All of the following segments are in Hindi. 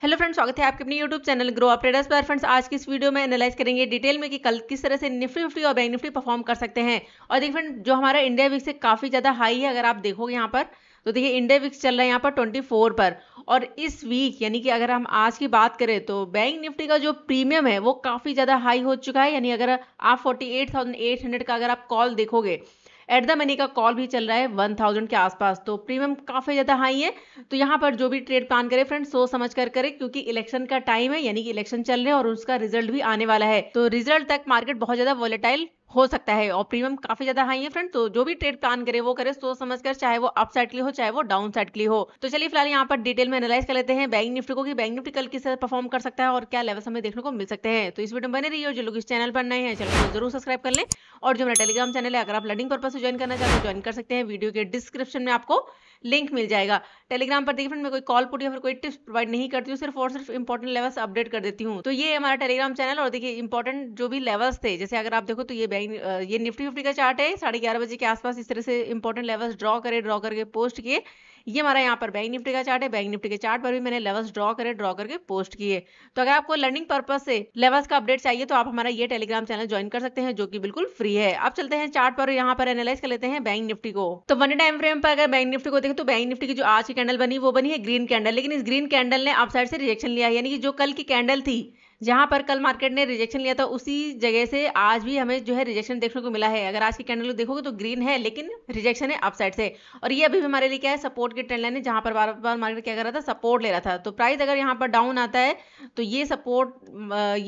हेलो फ्रेंड्स, स्वागत है आपके अपने YouTube channel grow up traders पर। फ्रेंड्स, आज की इस वीडियो में एनालाइज करेंगे डिटेल में कि कल किस तरह से निफ्टी और बैंक निफ्टी परफॉर्म कर सकते हैं। और देखिए फ्रेंड, जो हमारा इंडिया विक्स से काफी ज्यादा हाई है, अगर आप देखोगे यहाँ पर तो देखिए इंडिया विक्स चल रहा है यहाँ पर 24 पर। और इस वीक यानी कि अगर हम आज की बात करें तो बैंक निफ्टी का जो प्रीमियम है वो काफी ज्यादा हाई हो चुका है। यानी अगर आप 48,800 का अगर आप कॉल देखोगे, एट द मनी का कॉल भी चल रहा है 1000 के आसपास, तो प्रीमियम काफी ज्यादा हाई है। तो यहाँ पर जो भी ट्रेड प्लान करे फ्रेंड्स, सोच समझ कर करे, क्योंकि इलेक्शन का टाइम है, यानी कि इलेक्शन चल रहे हैं और उसका रिजल्ट भी आने वाला है। तो रिजल्ट तक मार्केट बहुत ज्यादा वॉलेटाइल हो सकता है और प्रीमियम काफी ज्यादा हाई है फ्रेंड। तो जो भी ट्रेड प्लान करे वो करे सोच समझ कर, चाहे वो अप साइड के लिए हो चाहे वो डाउन साइड के लिए हो। तो चलिए फिलहाल यहाँ पर डिटेल में एनालाइज कर लेते हैं बैंक निफ्टी को कि बैंक निफ्टी कल किस तरह परफॉर्म कर सकता है और क्या लेवल्स हमें देखने को मिल सकते हैं। तो इस वीडियो में बने रहिए और जो लोग इस चैनल पर नए हैं चैनल को जरूर सब्सक्राइब कर लें। और जो मेरा टेलीग्राम चैनल है, अगर आप लर्निंग पर्पस से ज्वाइन करना चाहते हैं ज्वाइन कर सकते हैं। वीडियो के डिस्क्रिप्शन में आपको लिंक मिल जाएगा। टेलीग्राम पर देखिए फ्रेंड, मैं कोई कॉल पुट या फिर कोई टिप्स प्रोवाइड नहीं करती हूँ, सिर्फ और सिर्फ इंपॉर्टेंट लेवल्स अपडेट कर देती हूँ। तो ये हमारा टेलीग्राम चैनल। और देखिए इंपॉर्टेंट जो भी लेवल्स थे, जैसे अगर आप देखो तो ये निफ्टी फिफ्टी का चार्ट है, 11:30 बजे के आसपास इस तरह से इंपॉर्टेंट लेवल्स ड्रॉ करके पोस्ट किए। ये हमारा यहाँ पर बैंक निफ्टी का चार्ट है, बैंक निफ्टी के चार्ट पर भी मैंने लेवल्स ड्रॉ करके पोस्ट किए। तो अगर आपको लर्निंग पर्पस से लेवल्स का अपडेट चाहिए तो आप हमारा ये टेलीग्राम चैनल ज्वाइन कर सकते हैं, जो कि बिल्कुल फ्री है। अब चलते हैं चार्ट पर, यहाँ पर एनालाइज कर लेते हैं बैंक निफ्टी को। तो वन टाइम फ्रेम पर अगर बैंक निफ्टी को देखें तो बैंक निफ्टी की जो आज की कैंडल बनी वो बनी है ग्रीन कैंडल, लेकिन इस ग्रीन कैंडल ने अपसाइड से रिजेक्शन लिया है। यानी कि जो कल की कैंडल थी जहां पर कल मार्केट ने रिजेक्शन लिया था, उसी जगह से आज भी हमें जो है रिजेक्शन देखने को मिला है। अगर आज की कैंडल को देखोगे तो ग्रीन है लेकिन रिजेक्शन है अपसाइड से। और ये अभी भी हमारे लिए क्या है, सपोर्ट की ट्रेंड लाइन है, जहां पर बार बार मार्केट क्या कर रहा था, सपोर्ट ले रहा था। तो प्राइस अगर यहाँ पर डाउन आता है तो ये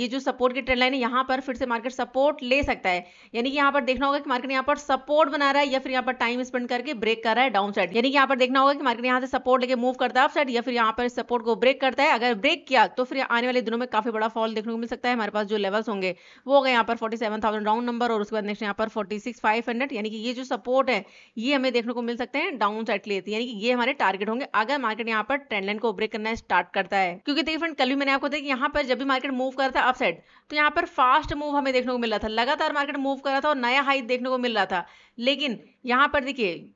जो सपोर्ट की ट्रेंड लाइन है यहाँ पर फिर से मार्केट सपोर्ट ले सकता है। यानी कि यहाँ पर देखना होगा कि मार्केट यहाँ पर सपोर्ट बना रहा है या फिर यहाँ पर टाइम स्पेंड करके ब्रेक कर रहा है डाउन साइड। यानी कि यहाँ पर देखना होगा कि मार्केट यहाँ से सपोर्ट लेके मूव करता है अप साइड या फिर यहाँ पर सपोर्ट को ब्रेक करता है। अगर ब्रेक किया तो फिर आने वाले दिनों में काफी बड़ा फॉल देखने को मिल सकता है। हमारे पास जो लेवल्स होंगे वो हो गए यहाँ पर 47,000 राउंड नंबर, और उसके बाद नेक्स्ट यहाँ पर 46,500। यानी कि ये जो सपोर्ट है ये हमें देखने को मिल सकते हैं डाउन साइड के लिए। यानी कि ये हमारे टारगेट होंगे अगर मार्केट यहाँ पर ट्रेंड लाइन को ब्रेक करना स्टार्ट करता है। क्योंकि देखिए फ्रेंड, कल भी मैंने आपको देखा यहाँ पर जब भी मार्केट मूव करता है अप साइड तो यहाँ पर फास्ट मूव हमें देखने को मिल रहा था, लगातार मार्केट मूव कर रहा था और नया हाई देखने को मिल रहा था। लेकिन यहाँ पर देखिए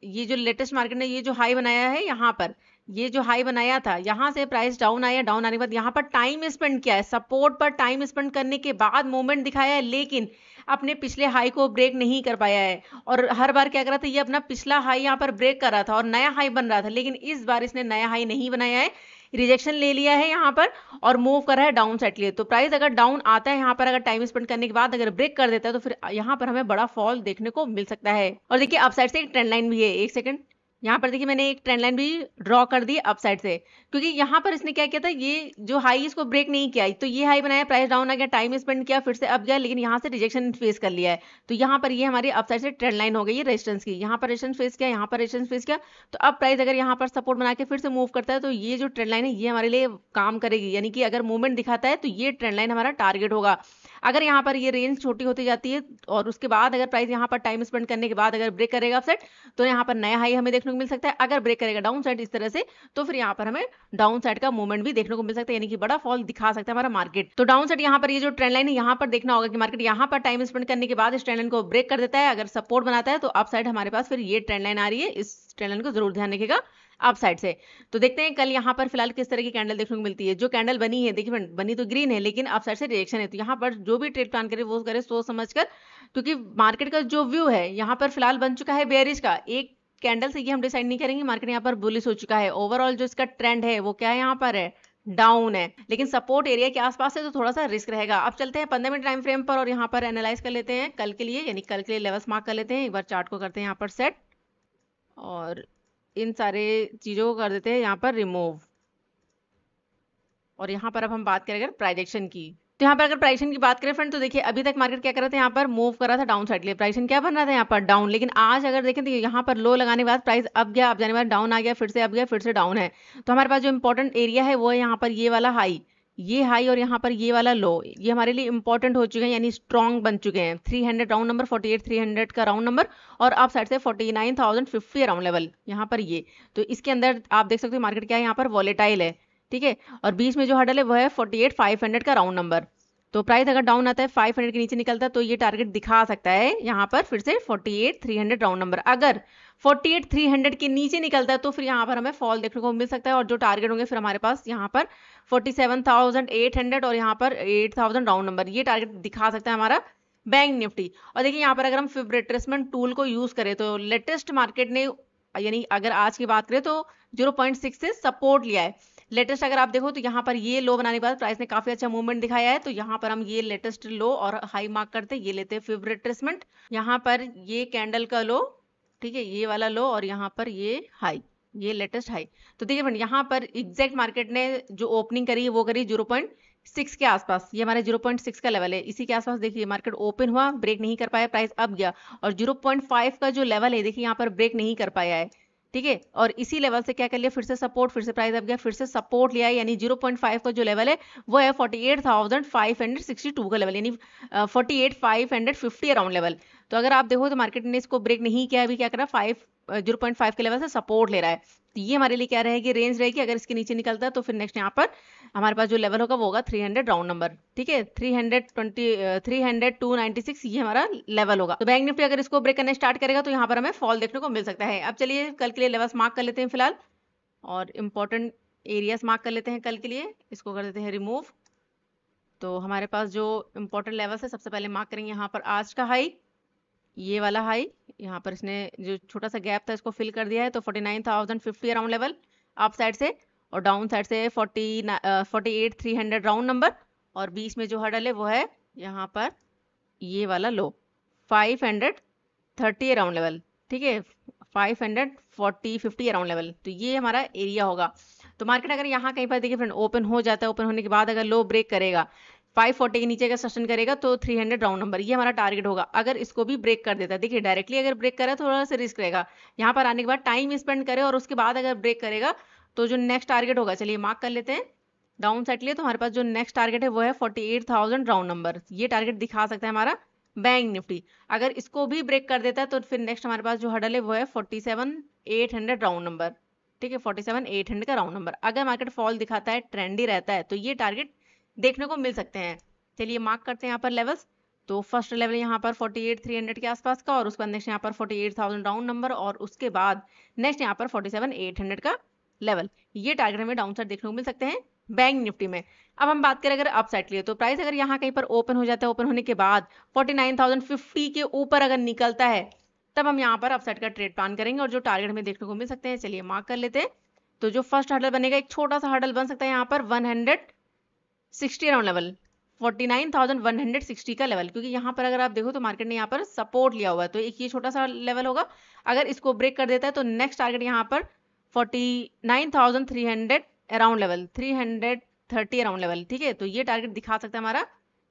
ये जो लेटेस्ट मार्केट ने ये जो हाई बनाया है, यहाँ पर ये जो हाई बनाया था यहाँ से प्राइस डाउन आया, डाउन आने के बाद यहाँ पर टाइम स्पेंड किया है, सपोर्ट पर टाइम स्पेंड करने के बाद मूवमेंट दिखाया है, लेकिन अपने पिछले हाई को ब्रेक नहीं कर पाया है। और हर बार क्या कर रहा था, ये अपना पिछला हाई यहाँ पर ब्रेक कर रहा था और नया हाई बन रहा था, लेकिन इस बार इसने नया हाई नहीं बनाया है, रिजेक्शन ले लिया है यहाँ पर और मूव कर रहा है डाउन साइड के लिए। तो प्राइस अगर डाउन आता है यहाँ पर, अगर टाइम स्पेंड करने के बाद अगर ब्रेक कर देता है तो फिर यहाँ पर हमें बड़ा फॉल देखने को मिल सकता है। और देखिए अप साइड से एक ट्रेंड लाइन भी है, एक सेकंड, यहाँ पर देखिए मैंने एक ट्रेंड लाइन भी ड्रॉ कर दी अप साइड से, क्योंकि यहाँ पर इसने क्या किया था, ये जो हाई इसको ब्रेक नहीं किया, तो ये हाई बनाया, प्राइस डाउन आ गया, टाइम स्पेंड किया, फिर से अप गया, लेकिन यहाँ से रिजेक्शन फेस कर लिया है। तो यहाँ पर ये हमारी अप साइड से ट्रेंड लाइन हो गई है रेजिस्टेंस की, यहाँ पर रेजिस्टेंस फेस किया, यहाँ पर रेजिस्टेंस फेस किया। तो अब प्राइस अगर यहाँ पर सपोर्ट बना के फिर से मूव करता है तो ये जो ट्रेंड लाइन है ये हमारे लिए काम करेगी। यानी कि अगर मूवमेंट दिखाता है तो ये ट्रेंड लाइन हमारा टारगेट होगा। अगर यहाँ पर ये रेंज छोटी होती जाती है और उसके बाद अगर प्राइस यहाँ पर टाइम स्पेंड करने के बाद अगर ब्रेक करेगा अपसाइड तो यहाँ पर नया हाई हमें देखने को मिल सकता है। अगर ब्रेक करेगा डाउन साइड इस तरह से तो फिर यहाँ पर हमें डाउन साइड का मूवमेंट भी देखने को मिल सकता है, यानी कि बड़ा फॉल दिखा सकता है हमारा मार्केट। तो डाउन साइड यहाँ पर ये जो ट्रेंड लाइन है यहाँ पर देखना होगा कि मार्केट यहाँ पर टाइम स्पेंड करने के बाद इस ट्रेंड लाइन को ब्रेक कर देता है, अगर सपोर्ट बनाता है तो अप साइड हमारे पास फिर ये ट्रेंड लाइन आ रही है, इस ट्रेंड लाइन को जरूर ध्यान रखिएगा अप साइड से। तो देखते हैं कल यहाँ पर फिलहाल किस तरह की कैंडल देखने को मिलती है। जो कैंडल बनी है देखिए बनी तो ग्रीन है लेकिन अप साइड से रिएक्शन है, तो यहाँ पर जो भी ट्रेड प्लान करे वो करे सोच समझ कर, क्योंकि मार्केट का जो व्यू है यहाँ पर फिलहाल बन चुका है बेयरिश का। एक कैंडल से ये हम डिसाइड नहीं करेंगे, मार्केट यहाँ पर बुलिश हो चुका है। ओवरऑल जो इसका ट्रेंड है वो क्या है, यहाँ पर है डाउन है, लेकिन सपोर्ट एरिया के आसपास है तो थोड़ा सा रिस्क रहेगा। अब चलते हैं 15 मिनट टाइम फ्रेम पर और यहाँ पर एनालाइज कर लेते हैं कल के लिए, यानी कल के लिए लेवल्स मार्क कर लेते हैं। एक बार चार्ट को करते हैं यहाँ पर सेट और इन सारे चीजों को कर देते हैं यहाँ पर रिमूव। और यहाँ पर अब हम बात करें अगर प्राइजेक्शन की, तो यहाँ पर अगर प्राइजेक्शन की बात करें फ्रेंड तो देखिए अभी तक मार्केट क्या कर रहा था, यहाँ पर मूव कर रहा था डाउन साइड के लिए, प्राइजेक्शन क्या बन रहा था यहाँ पर डाउन। लेकिन आज अगर देखें तो यहाँ पर लो लगाने के बाद प्राइस अब गया, अब जाने के बाद डाउन आ गया, फिर से अब गया, फिर से डाउन है। तो हमारे पास जो इंपॉर्टेंट एरिया है वो है यहाँ पर ये वाला हाई, ये हाई और यहाँ पर ये वाला लो, ये हमारे लिए इंपॉर्टेंट हो चुके हैं, यानी स्ट्रॉन्ग बन चुके हैं। 300 राउंड नंबर, 48,300 का राउंड नंबर और आप साइड से 49,050 राउंड लेवल यहाँ पर ये। तो इसके अंदर आप देख सकते हो मार्केट क्या है, यहाँ पर वॉलेटाइल है, ठीक है। और बीच में जो हडल है वो है 48,500 का राउंड नंबर। तो प्राइस अगर डाउन आता है 500 के नीचे निकलता है तो ये टारगेट दिखा सकता है यहाँ पर फिर से 48,300 राउंड नंबर। अगर 48,300 के नीचे निकलता है तो फिर यहाँ पर हमें फॉल देखने को मिल सकता है और जो टारगेट होंगे फिर हमारे पास यहाँ पर 47,800 और यहाँ पर 8,000 राउंड नंबर, ये टारगेट दिखा सकता है हमारा बैंक निफ्टी। और देखिए यहाँ पर अगर हम फिब रिट्रेसमेंट टूल को यूज करें तो लेटेस्ट मार्केट ने, यानी अगर आज की बात करें तो 0.6 से सपोर्ट लिया है। लेटेस्ट अगर आप देखो तो यहाँ पर ये लो बनाने के बाद प्राइस ने काफी अच्छा मूवमेंट दिखाया है, तो यहाँ पर हम ये लेटेस्ट लो और हाई मार्क करते हैं, ये लेते हैं फिब रिट्रेसमेंट। यहाँ पर ये कैंडल का लो, ठीक है, ये वाला लो और यहाँ पर ये हाई, ये लेटेस्ट हाई। तो देखिए फ्रेंड यहाँ पर एग्जैक्ट मार्केट ने जो ओपनिंग करी है वो करी 0.6 के आसपास, ये हमारे 0.6 का लेवल है, इसी के आसपास देखिए मार्केट ओपन हुआ, ब्रेक नहीं कर पाया, प्राइस अब गया और 0.5 का जो लेवल है देखिए यहाँ पर ब्रेक नहीं कर पाया है, ठीक है, और इसी लेवल से क्या कर लिया, फिर से सपोर्ट, फिर से प्राइस अब गया, फिर से सपोर्ट लिया है, यानी 0.5 का जो लेवल है वो है 48,562 का लेवल, यानी 48,550 अराउंड लेवल। तो अगर आप देखो तो मार्केट ने इसको ब्रेक नहीं किया, अभी क्या कर रहा है 0.5 के लेवल से सपोर्ट ले रहा है, तो ये हमारे लिए क्या रहेगी, रेंज रहेगी। अगर इसके नीचे निकलता है तो फिर नेक्स्ट यहाँ पर हमारे पास जो लेवल होगा वो होगा 300 राउंड नंबर, ठीक है, 300-296 ये हमारा लेवल होगा। तो बैंक निफ्टी अगर इसको ब्रेक करने स्टार्ट करेगा तो यहाँ पर हमें फॉल देखने को मिल सकता है। अब चलिए कल के लिए लेवल्स मार्क कर लेते हैं फिलहाल और इंपॉर्टेंट एरियाज मार्क कर लेते हैं कल के लिए, इसको कर देते हैं रिमूव। तो हमारे पास जो इंपॉर्टेंट लेवल्स है सबसे पहले मार्क करेंगे यहाँ पर आज का हाई, ये वाला हाई, यहाँ पर इसने जो छोटा सा गैप था इसको फिल कर दिया है, तो 49,050 अराउंड लेवल अप साइड से, और डाउन साइड से 48,300 राउंड नंबर, और बीच में जो हडल है वो है यहाँ पर ये वाला लो 530 अराउंड लेवल, ठीक है, 540-50 अराउंड लेवल, तो ये हमारा एरिया होगा। तो मार्केट अगर यहाँ कहीं पर देखिए फ्रेंड ओपन हो जाता है, ओपन होने के बाद अगर लो ब्रेक करेगा 540 के नीचे का सस्टेन करेगा तो 300 राउंड नंबर ये हमारा टारगेट होगा। अगर इसको भी ब्रेक कर देता है, देखिए डायरेक्टली अगर ब्रेक करे थोड़ा सा रिस्क रहेगा, यहाँ पर आने के बाद टाइम स्पेंड करे और उसके बाद अगर ब्रेक करेगा तो जो नेक्स्ट टारगेट होगा, चलिए मार्क कर लेते हैं डाउन साइड लिए, तो हमारे पास जो नेक्स्ट टारगेट है वो है 48,000 राउंड नंबर, ये टारगेट दिखा सकता है हमारा बैंक निफ्टी। अगर इसको भी ब्रेक कर देता है तो फिर नेक्स्ट हमारे पास जो हडल है वो है 47,800 राउंड नंबर, ठीक है, 47,800 का राउंड नंबर। अगर मार्केट फॉल दिखाता है, ट्रेंडी रहता है, तो ये टारगेट देखने को मिल सकते हैं। चलिए मार्क करते हैं यहाँ पर लेवल्स। तो फर्स्ट लेवल यहाँ पर 48,300 के आसपास का, और उसके बाद नेक्स्ट यहाँ पर 48,000 राउंड नंबर, और उसके बाद नेक्स्ट यहाँ पर 47,800 का लेवल, ये टारगेट हमें डाउन साइड देखने को मिल सकते हैं बैंक निफ्टी में। अब हम बात करें अगर अप साइड के लिए, तो प्राइस अगर यहाँ कहीं पर ओपन हो जाता है, ओपन होने के बाद 49,050 के ऊपर अगर निकलता है तब हम यहाँ पर अपसाइड का ट्रेड प्लान करेंगे और जो टारगेट हमें देखने को मिल सकते हैं, चलिए मार्क कर लेते हैं। तो जो फर्स्ट हर्डल बनेगा, एक छोटा सा हर्डल बन सकता है यहाँ पर 160 राउंड लेवल, 49,160 का लेवल, क्योंकि यहाँ पर अगर आप देखो तो मार्केट ने यहाँ पर सपोर्ट लिया हुआ है, तो एक ये छोटा सा लेवल होगा। अगर इसको ब्रेक कर देता है तो नेक्स्ट टारगेट यहाँ पर 49,300 अराउंड लेवल, 330 अराउंड लेवल, ठीक है, तो ये टारगेट दिखा सकता है हमारा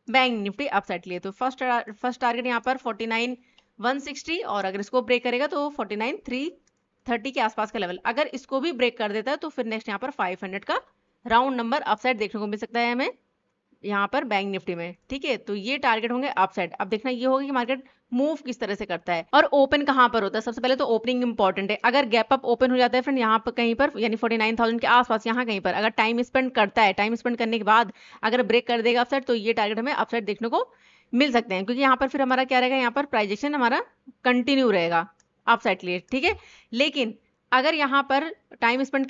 बैंक निफ्टी अपसाइड के लिए। तो फर्स्ट टारगेट यहाँ पर 49,160, और अगर इसको ब्रेक करेगा तो 49,330 के आसपास का लेवल। अगर इसको भी ब्रेक कर देता है तो फिर नेक्स्ट यहाँ पर 500 का राउंड नंबर अपसाइड देखने को मिल सकता है हमें यहाँ पर बैंक निफ्टी में, ठीक है, तो ये टारगेट होंगे अपसाइड। अब देखना ये होगा कि मार्केट मूव किस तरह से करता है और ओपन कहाँ पर होता है। सबसे पहले तो ओपनिंग इंपॉर्टेंट है। अगर गैप अप ओपन हो जाता है फ्रेंड यहाँ पर कहीं पर, यानी 49,000 के आसपास, यहाँ कहीं पर अगर टाइम स्पेंड करता है, टाइम स्पेंड करने के बाद अगर ब्रेक कर देगा अपसाइड, तो ये टारगेट हमें अपसाइड देखने को मिल सकते हैं, क्योंकि यहाँ पर फिर हमारा क्या रहेगा, यहाँ पर प्राइजेक्शन हमारा कंटिन्यू रहेगा अपसाइड के लिए, ठीक है। लेकिन अगर यहाँ पर टाइम स्पेंड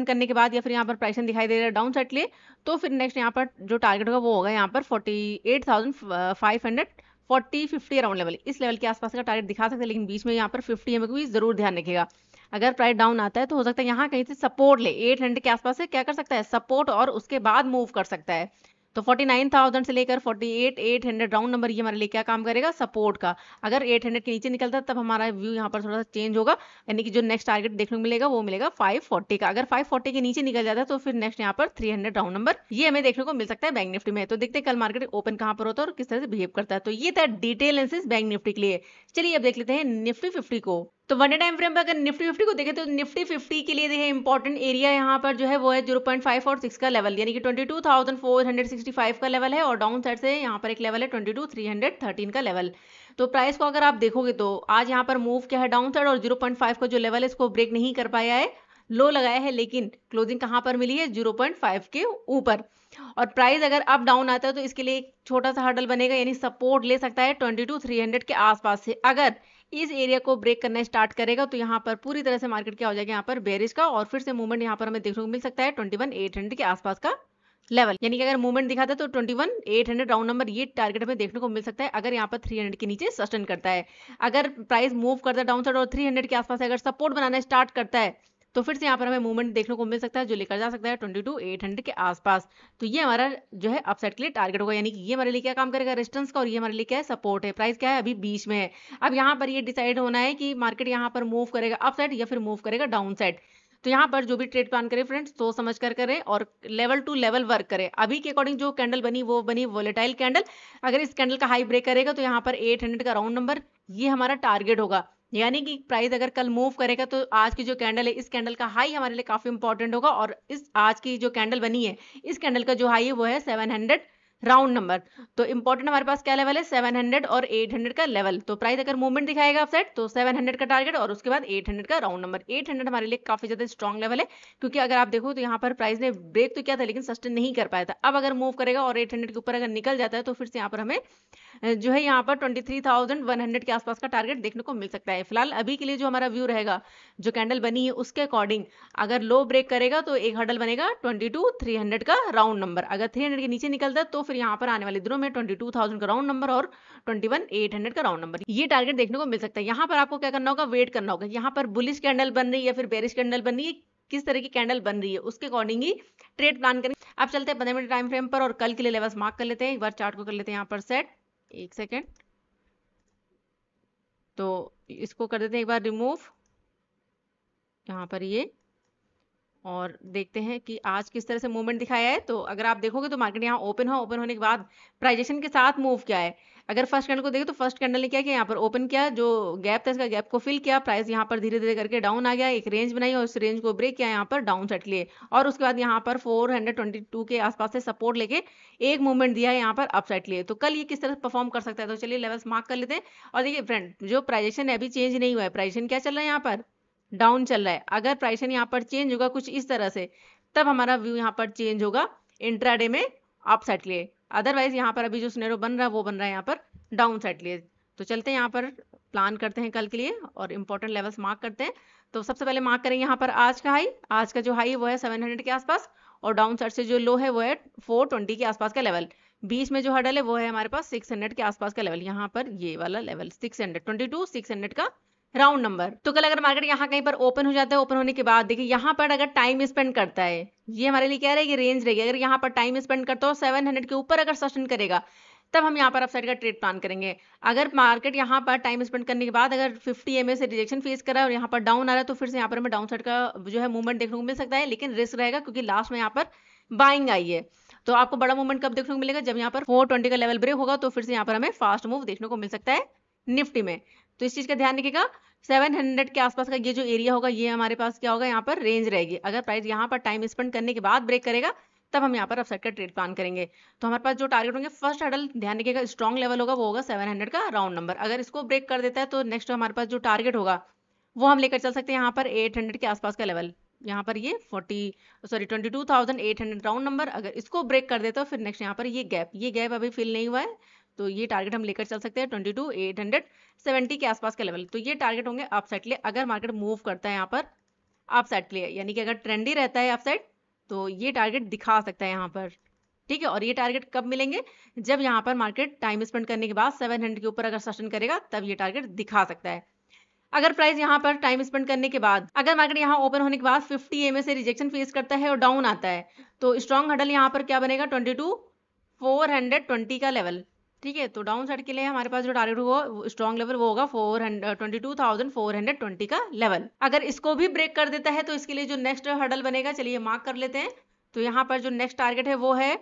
करने के बाद या फिर यहाँ पर प्राइस दिखाई दे रहा है डाउन साइड के लिए, तो फिर नेक्स्ट यहाँ पर जो टारगेट होगा वो होगा यहाँ पर 48,550 अराउंड लेवल, इस लेवल के आसपास का टारगेट दिखा सकते हैं। लेकिन बीच में यहाँ पर 50 एमए को भी जरूर ध्यान रखिएगा। अगर प्राइस डाउन आता है तो हो सकता है यहाँ कहीं से सपोर्ट ले, 800 के आसपास से क्या कर सकता है, सपोर्ट, और उसके बाद मूव कर सकता है। तो 49,000 से लेकर 48,800 राउंड नंबर ये हमारे लिए क्या काम करेगा, सपोर्ट का। अगर 800 के नीचे निकलता है तब हमारा व्यू यहाँ पर थोड़ा सा चेंज होगा, यानी कि जो नेक्स्ट टारगेट देखने को मिलेगा वो मिलेगा 540 का। अगर 540 के नीचे निकल जाता है तो फिर नेक्स्ट यहाँ पर 300 राउंड नंबर ये हमें देखने को मिल सकता है बैंक निफ्टी में। तो देखते हैं कल मार्केट ओपन कहाँ पर होता है और किस तरह से बिहेव करता है। तो ये था डिटेल एनालिसिस बैंक निफ्टी के लिए। चलिए अब देख लेते हैं निफ्टी 50 को। तो वन डे टाइम फ्रेम पर अगर निफ्टी 50 को देखें तो निफ्टी 50 के लिए देखिए इंपॉर्टेंट एरिया यहाँ पर जो है वो है 0.5 और 6 का लेवल, यानी कि 22,465 का लेवल है, और डाउन साइड से यहाँ पर एक लेवल है 22,313 का लेवल। तो प्राइस को अगर आप देखोगे तो आज यहाँ पर मूव क्या है डाउन साइड, और 0.5 का जो लेवल है इसको ब्रेक नहीं कर पाया है, लो लगाया है, लेकिन क्लोजिंग कहाँ पर मिली है 0.5 के ऊपर। और प्राइस अगर अप डाउन आता है तो इसके लिए एक छोटा सा हर्डल बनेगा, यानी सपोर्ट ले सकता है 22,300 के आसपास से। अगर इस एरिया को ब्रेक करना स्टार्ट करेगा तो यहाँ पर पूरी तरह से मार्केट क्या हो जाएगा यहाँ पर बेरिश का, और फिर से मूवमेंट यहाँ पर हमें देखने को मिल सकता है 21,800 के आसपास का लेवल। यानी कि अगर मूवमेंट दिखाता है तो 21,800 राउंड नंबर ये टारगेट हमें देखने को मिल सकता है अगर यहाँ पर 300 के नीचे सस्टेन करता है। अगर प्राइस मूव करता है डाउन साइड और 300 के आसपास अगर सपोर्ट बनाना स्टार्ट करता है तो फिर से यहाँ पर हमें मूवमेंट देखने को मिल सकता है जो लेकर जा सकता है 22,800 के आसपास। तो ये हमारा जो है अपसाइड के लिए टारगेट होगा, यानी कि ये हमारे लिए क्या काम करेगा रेजिस्टेंस का, और ये हमारे लिए क्या है सपोर्ट है। प्राइस क्या है अभी बीच में है। अब यहाँ पर ये डिसाइड होना है कि मार्केट यहाँ पर मूव करेगा अपसाइड या फिर मूव करेगा डाउन साइड। तो यहाँ पर जो भी ट्रेड प्लान करें फ्रेंड्स सोच समझ कर करें और लेवल टू लेवल वर्क करें। अभी के अकॉर्डिंग जो कैंडल बनी वो बनी वोलेटाइल कैंडल। अगर इस कैंडल का हाई ब्रेक करेगा तो यहाँ पर 800 का राउंड नंबर ये हमारा टारगेट होगा। यानी कि प्राइस अगर कल मूव करेगा तो आज की जो कैंडल है इस कैंडल का हाई हमारे लिए काफी इंपॉर्टेंट होगा, और इस आज की जो कैंडल बनी है इस कैंडल का जो हाई है वो है 700 राउंड नंबर। तो इंपॉर्टेंट हमारे पास क्या लेवल है 700 और 800 का लेवल। तो प्राइस अगर मूवमेंट दिखाएगा अपसाइड तो 700 का टारगेट और उसके बाद 800 का राउंड नंबर। 800 हमारे लिए काफी ज्यादा स्ट्रॉन्ग लेवल है, क्योंकि अगर आप देखो तो यहाँ पर प्राइस ने ब्रेक तो किया था लेकिन सस्टेन नहीं कर पाया था। अब अगर मूव करेगा और 800 के ऊपर अगर निकल जाता है तो फिर से यहाँ पर हमें जो है यहाँ पर 23,100 के आसपास का टारगेट देखने को मिल सकता है। फिलहाल अभी के लिए जो हमारा व्यू रहेगा जो कैंडल बनी है उसके अकॉर्डिंग अगर लो ब्रेक करेगा तो एक हर्डल बनेगा 22,300 का राउंड नंबर। अगर 300 के नीचे निकलता है तो फिर यहाँ पर आने वाले दिनों में 22,000 का राउंड नंबर और 21,800 का राउंड नंबर ये टारगेट देखने को मिल सकता है। यहाँ पर आपको क्या करना होगा वेट करना होगा। यहाँ पर बुलिश कैंडल बन रही है या फिर बेरिश कैंडल बन रही है, किस तरह की कैंडल बन रही है उसके अकॉर्डिंग ही ट्रेड प्लान करें। अब चलते हैं 15 मिनट टाइम फ्रेम पर और कल के लिए लेवल्स मार्क कर लेते हैं। एक बार चार्ट को कर लेते हैं यहाँ पर सेट, एक सेकेंड। तो इसको कर देते हैं एक बार रिमूव यहाँ पर ये, और देखते हैं कि आज किस तरह से मूवमेंट दिखाया है। तो अगर आप देखोगे तो मार्केट यहाँ ओपन होने के बाद प्राइजेशन के साथ मूव किया है। अगर फर्स्ट कैंडल को देखें तो फर्स्ट कैंडल ने क्या किया यहाँ पर ओपन किया, जो गैप था इसका गैप को फिल किया, प्राइस यहाँ पर धीरे धीरे करके डाउन आ गया, एक रेंज बनाई और उस रेंज को ब्रेक किया यहाँ पर डाउन साइड के लिए, और उसके बाद यहाँ पर 422 के आसपास से सपोर्ट लेके एक मूवमेंट दिया है यहाँ पर अप साइड के लिए। तो कल ये किस तरह परफॉर्म कर सकता है तो चलिए लेवल्स मार्क कर लेते हैं। और देखिए फ्रेंड जो प्राइजेशन है अभी चेंज नहीं हुआ है, प्राइजेशन क्या चल रहा है यहाँ पर डाउन चल रहा है। अगर प्राइस यहाँ पर चेंज होगा कुछ इस तरह से तब हमारा व्यू यहाँ पर चेंज होगा इंट्राडे में अप साइड के लिए। अदरवाइज यहाँ पर अभी जो सिनेरियो बन रहा है वो बन रहा है यहाँ पर डाउन साइड के लिए। तो चलते हैं यहाँ पर प्लान करते हैं कल के लिए और इंपॉर्टेंट लेवल्स मार्क करते हैं। तो सबसे पहले मार्क करेंगे यहाँ पर आज का हाई। आज का जो हाई वो है 700 के आसपास और डाउन साइड से जो लो है वो है 420 के आसपास का लेवल। बीच में जो हर्डल है वो है हमारे पास 600 के आसपास का लेवल, यहाँ पर ये वाला लेवल 600 का राउंड नंबर। तो कल अगर मार्केट यहाँ कहीं पर ओपन हो जाता है, ओपन होने के बाद देखिए यहाँ पर अगर टाइम स्पेंड करता है ये हमारे लिए क्या रहेगी रेंज रहेगी। अगर यहाँ पर टाइम स्पेंड करता हो 700 के ऊपर अगर सस्टेन करेगा तब हम यहाँ पर अपसाइड का ट्रेड प्लान करेंगे। अगर मार्केट यहाँ पर टाइम स्पेंड करने के बाद अगर 50 EMA से रिजेक्शन फेस कर रहा है और यहाँ पर डाउन आ रहा है तो फिर से यहाँ पर हमें डाउन साइड का जो है मूवमेंट देखने को मिल सकता है, लेकिन रिस्क रहेगा क्योंकि लास्ट में यहाँ पर बाइंग आई है। तो आपको बड़ा मूवमेंट कब देखने को मिलेगा जब यहाँ पर 420 का लेवल ब्रेक होगा, तो फिर से यहाँ पर हमें फास्ट मूव देखने को मिल सकता है निफ्टी में। तो इस चीज का ध्यान रखिएगा 700 के आसपास का ये जो एरिया होगा ये हमारे पास क्या होगा यहाँ पर रेंज रहेगी। अगर प्राइस यहाँ पर टाइम स्पेंड करने के बाद ब्रेक करेगा तब हम यहाँ पर अपसाइड का ट्रेड प्लान करेंगे। तो हमारे पास जो टारगेट होंगे फर्स्ट हर्डल ध्यान रखिएगा स्ट्रॉन्ग लेवल होगा वो होगा 700 का राउंड नंबर। अगर इसको ब्रेक कर देता है तो नेक्स्ट हमारे पास जो टारगेट होगा वो हम लेकर चल सकते हैं यहाँ पर 800 के आसपास का लेवल, यहाँ पर ये 22,800 राउंड नंबर। अगर इसको ब्रेक कर देता है फिर नेक्स्ट यहाँ पर ये गैप अभी फिल नहीं हुआ है तो ये टारगेट हम लेकर चल सकते हैं 22,870 के आसपास का लेवल। तो ये टारगेट होंगे अप साइड के लिए अगर मार्केट मूव करता है यहाँ पर अप साइड के लिए, यानी कि अगर ट्रेंडी रहता है अप साइड तो ये टारगेट दिखा सकता है यहाँ पर, ठीक है। और ये टारगेट कब मिलेंगे जब यहाँ पर मार्केट टाइम स्पेंड करने के बाद 700 के ऊपर अगर सस्टेन करेगा तब ये टारगेट दिखा सकता है। अगर प्राइस यहाँ पर टाइम स्पेंड करने के बाद अगर मार्केट यहाँ ओपन होने के बाद 50 EMA से रिजेक्शन फेस करता है और डाउन आता है तो स्ट्रॉन्ग हर्डल यहाँ पर क्या बनेगा 22,420 का लेवल, ठीक है। तो डाउन साइड के लिए हमारे पास जो टारगेट होगा स्ट्रॉन्ग लेवल वो होगा 22,420 का लेवल। अगर इसको भी ब्रेक कर देता है तो इसके लिए जो नेक्स्ट हर्डल बनेगा चलिए मार्क कर लेते हैं। तो यहाँ पर जो नेक्स्ट टारगेट है वो है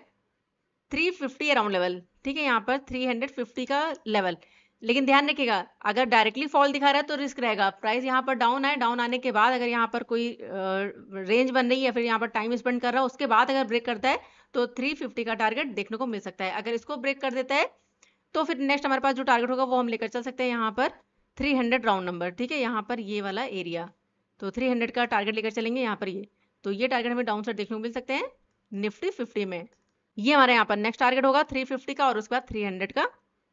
350 अराउंड लेवल, ठीक है, यहाँ पर 350 का लेवल। लेकिन ध्यान रखिएगा अगर डायरेक्टली फॉल दिखा रहा है तो रिस्क रहेगा। प्राइस यहाँ पर डाउन आए, डाउन आने के बाद अगर यहाँ पर कोई रेंज बन रही है फिर यहाँ पर टाइम स्पेंड कर रहा है उसके बाद अगर ब्रेक करता है तो 350 का टारगेट देखने को मिल सकता है। अगर इसको ब्रेक कर देता है तो फिर नेक्स्ट हमारे पास जो टारगेट होगा वो हम लेकर चल सकते हैं यहाँ पर 300 राउंड नंबर, ठीक है, यहाँ पर ये वाला एरिया। तो 300 का टारगेट लेकर चलेंगे यहाँ पर ये, तो ये टारगेट हमें डाउन साइड देखने को मिल सकते हैं निफ्टी 50 में। ये हमारे यहाँ पर नेक्स्ट टारगेट होगा 350 का और उसके बाद 300 का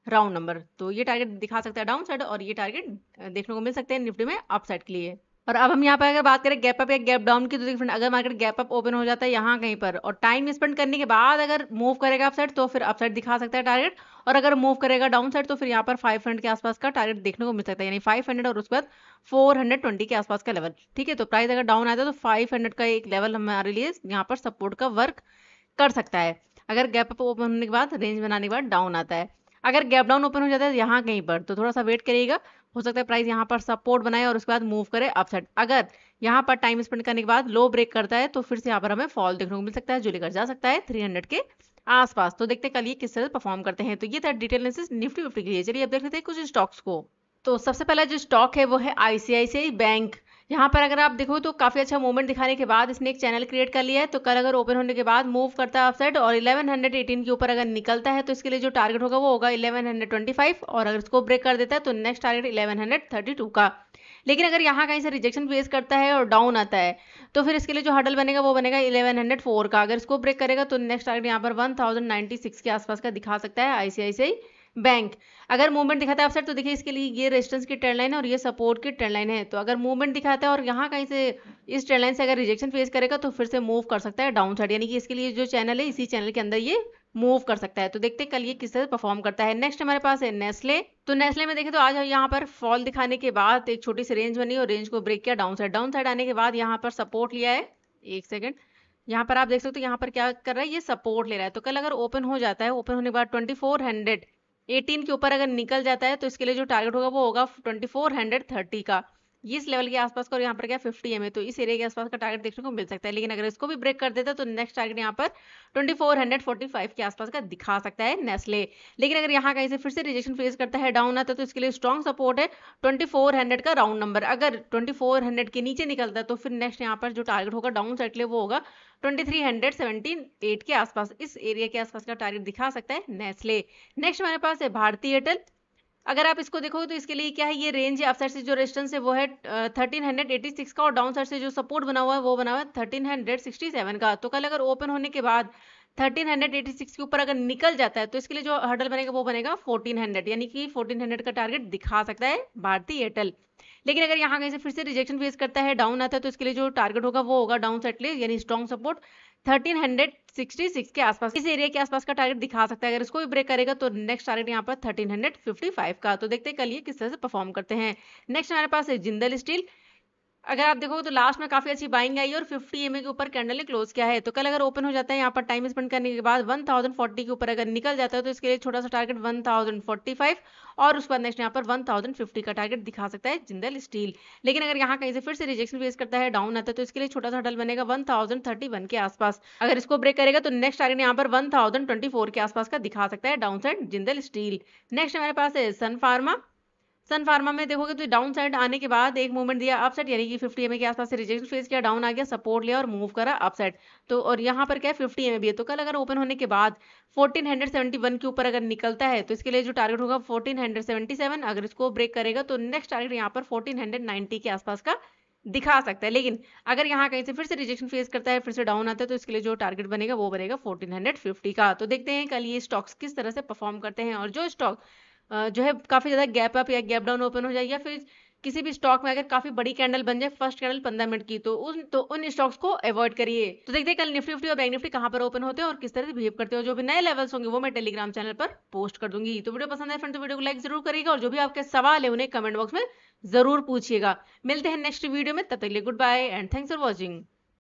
राउंड नंबर, तो ये टारगेट दिखा सकता है डाउन साइड और ये टारगेट देखने को मिल सकते हैं निफ्टी में अप साइड के लिए। और अब हम यहाँ पर अगर बात करें गैप अप या गैप डाउन की, तो देखिए अगर मार्केट गैप अप ओपन हो जाता है यहाँ कहीं पर और टाइम स्पेंड करने के बाद अगर मूव करेगा अप साइड तो फिर अप साइड दिखा सकता है टारगेट, और अगर मूव करेगा डाउन साइड तो फिर यहाँ पर 500 के आसपास का टारगेट देखने को मिल सकता है, यानी 500 और उसके बाद 420 के आसपास का लेवल। ठीक है, तो प्राइस अगर डाउन आता है तो 500 का एक लेवल हमारे लिए यहाँ पर सपोर्ट का वर्क कर सकता है, अगर गैप अप ओपन होने के बाद रेंज बनाने के बाद डाउन आता है। अगर गैप डाउन ओपन हो जाता है यहाँ कहीं पर तो थोड़ा सा वेट करिएगा, हो सकता है प्राइस यहाँ पर सपोर्ट बनाए और उसके बाद मूव करे अपसाइड। अगर यहाँ पर टाइम स्पेंड करने के बाद लो ब्रेक करता है तो फिर से यहाँ पर हमें फॉल देखने को मिल सकता है जो लेकर जा सकता है 300 के आसपास। तो देखते हैं कल ये किस तरह परफॉर्म करते हैं। तो ये था डिटेल एनालिसिस निफ्टी 50 के लिए। चलिए अब देख लेते हैं कुछ स्टॉक्स को। तो सबसे पहला जो स्टॉक है वो है आईसीआईसीआई बैंक। यहाँ पर अगर आप देखो तो काफी अच्छा मूवमेंट दिखाने के बाद इसने एक चैनल क्रिएट कर लिया है, तो कल अगर ओपन होने के बाद मूव करता है अपसाइड और 1118 के ऊपर अगर निकलता है तो इसके लिए जो टारगेट होगा वो होगा 1125, और अगर इसको ब्रेक कर देता है तो नेक्स्ट टारगेट 1132 का। लेकिन अगर यहाँ कहीं से रिजेक्शन फेस करता है और डाउन आता है तो फिर इसके लिए जो हडल बनेगा वो बनेगा 1104 का। अगर इसको ब्रेक करेगा तो नेक्स्ट टारगेट यहाँ पर 1096 के आसपास का दिखा सकता है आईसीआईसीआई बैंक। अगर मूवमेंट दिखाता है अपसाइड तो देखिए इसके लिए ये रेजिस्टेंस की ट्रेंड लाइन है और ये सपोर्ट की ट्रेंड लाइन है, तो अगर मूवमेंट दिखाता है और यहाँ कहीं से इस ट्रेंड लाइन से अगर रिजेक्शन फेस करेगा तो फिर से मूव कर सकता है डाउन साइड, यानी कि इसके लिए जो चैनल है इसी चैनल के अंदर ये मूव कर सकता है। तो देखते हैं कल ये किस तरह परफॉर्म करता है। नेक्स्ट हमारे पास है नेस्ले। तो नेस्ले में देखें तो आज यहाँ पर फॉल दिखाने के बाद एक छोटी सी रेंज बनी और रेंज को ब्रेक किया डाउन साइड आने के बाद यहाँ पर सपोर्ट लिया है। एक सेकेंड, यहाँ पर आप देख सकते हो यहाँ पर क्या कर रहा है, ये सपोर्ट ले रहा है। तो कल अगर ओपन हो जाता है, ओपन होने के बाद 2418 के ऊपर अगर निकल जाता है तो इसके लिए जो टारगेट होगा वो होगा 2430 का, इस लेवल के आसपास का, और यहाँ पर क्या 50 है, तो इस एरिया के आसपास का टारगेट देखने को मिल सकता है। लेकिन अगर इसको भी ब्रेक कर देता है तो नेक्स्ट टारगेट यहाँ पर 2445 के आसपास का दिखा सकता है नेस्ले। लेकिन अगर यहाँ कहीं से फिर से रिजेक्शन फेस करता है डाउन आता है तो इसके लिए स्ट्रॉन्ग सपोर्ट है 2400 का राउंड नंबर। अगर 2400 के नीचे निकलता है तो फिर नेक्स्ट यहाँ पर जो टारगेट होगा डाउन साइड के लिए वो होगा 2378 के आसपास, इस एरिया के आसपास का टारगेट दिखा सकता है नेस्ले। नेक्स्ट हमारे पास है भारती एयरटेल। अगर आप इसको देखोगे तो इसके लिए क्या है, ये रेंज है अपसाइड से जो रेजिस्टेंस है वो है 1386 का, और डाउन साइड से जो सपोर्ट बना हुआ है वो बना हुआ है 1367 का। तो कल अगर ओपन होने के बाद 1386 के ऊपर अगर निकल जाता है तो इसके लिए जो हर्डल बनेगा वो बनेगा 1400, यानी कि 1400 का टारगेट दिखा सकता है भारती एयरटेल। लेकिन अगर यहाँ कहीं से फिर से रिजेक्शन फेस करता है डाउन आता है तो इसके लिए जो टारगेट होगा वो होगा डाउन साइड लिए, यानी स्ट्रॉन्ग सपोर्ट 1366 के आसपास, इस एरिया के आसपास का टारगेट दिखा सकता है। अगर इसको भी ब्रेक करेगा तो नेक्स्ट टारगेट यहाँ पर 1355 का। तो देखते हैं कल ये किस तरह से परफॉर्म करते हैं। नेक्स्ट हमारे पास है जिंदल स्टील। अगर आप देखोगे तो लास्ट में काफी अच्छी बाइंग आई और 50 EMA के ऊपर कैंडल ने क्लोज किया है। तो कल अगर ओपन हो जाता है यहाँ पर टाइम स्पेंड करने के बाद 1040 के ऊपर अगर निकल जाता है तो इसके लिए छोटा सा टारगेट 1045, और उसके बाद नेक्स्ट यहाँ पर 1050 का टारगेट दिखा सकता है जिंदल स्टील। लेकिन अगर यहाँ कहीं से फिर से रिजेक्शन फेस करता है डाउन आता है तो इसके लिए छोटा सा हडल बनेगा 1031 के आसपास। अगर इसको ब्रेक करेगा तो नेक्स्ट टारगेट यहाँ पर 1024 के आसपास का दिखा सकता है down side Jindal steel. Next हमारे पास है सन फार्मा। सन फार्मा में देखोगे तो डाउन साइड आने के बाद एक मूवमेंट दिया अप साइड, यानी कि 50 EMA के आसपास से रिजेक्शन फेस किया, डाउन आ गया, सपोर्ट लिया और मूव करा अप साइड। तो और यहाँ पर क्या है 50 EMA भी है। तो कल अगर ओपन होने के बाद 1471 के ऊपर अगर निकलता है तो इसके लिए जो टारगेट होगा 1477, अगर इसको ब्रेक करेगा तो नेक्स्ट टारगेट यहाँ पर 1490 के आसपास का दिखा सकता है। लेकिन अगर यहाँ कहीं से फिर से रिजेक्शन फेस करता है, फिर से डाउन आता है तो इसके लिए जो टारगेट बनेगा वो बनेगा 1450 का। तो देखते हैं कल ये स्टॉक्स किस तरह से परफॉर्म करते हैं, और जो स्टॉक जो है काफी ज्यादा गैप अप या गैप डाउन ओपन हो जाए, या फिर किसी भी स्टॉक में अगर काफी बड़ी कैंडल बन जाए, फर्स्ट कैंडल 15 मिनट की, तो उन स्टॉक्स को अवॉइड करिए। तो देखते हैं कल निफ्टी 50 और बैंक निफ्टी कहां पर ओपन होते हैं और किस तरह से बिहेव करते हो। जो भी नए लेवल्स होंगे वो मैं टेलीग्राम चैनल पर पोस्ट कर दूंगी। तो वीडियो पसंद है फ्रेंड तो वीडियो को लाइक जरूर करिएगा, और जो भी आपके सवाल है उन्हें कमेंट बॉक्स में जरूर पूछिएगा। मिलते हैं नेक्स्ट वीडियो में, तब तक के लिए goodbye and thanks for watching.